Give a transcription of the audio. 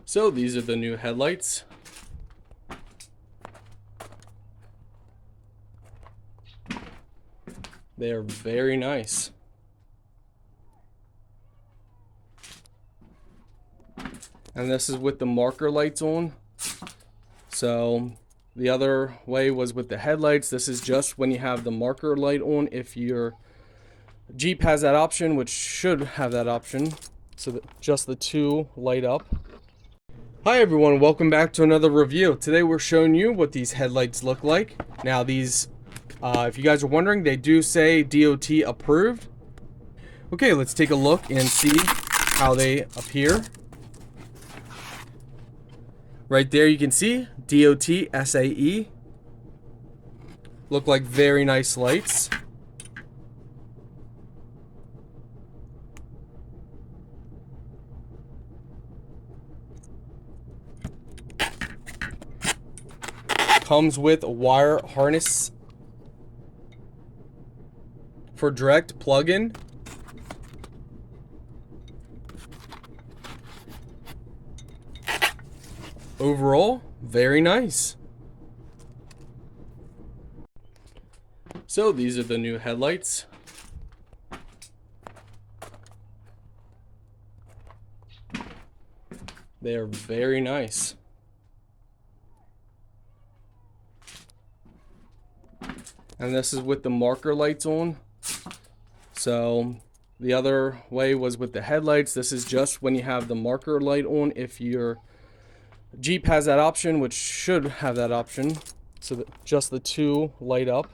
So these are the new headlights. They are very nice. And this is with the marker lights on. So the other way was with the headlights. This is just when you have the marker light on. If your Jeep has that option, which should have that option, so that just the two light up. Hi everyone, welcome back to another review. Today we're showing you what these headlights look like. Now these, if you guys are wondering, they do say DOT approved. Okay, let's take a look and see how they appear. Right there you can see DOT SAE. Look like very nice lights. Comes with a wire harness for direct plug-in. Overall, very nice. So these are the new headlights. They are very nice. And this is with the marker lights on. So the other way was with the headlights. This is just when you have the marker light on. If your Jeep has that option, which should have that option, so that just the two light up.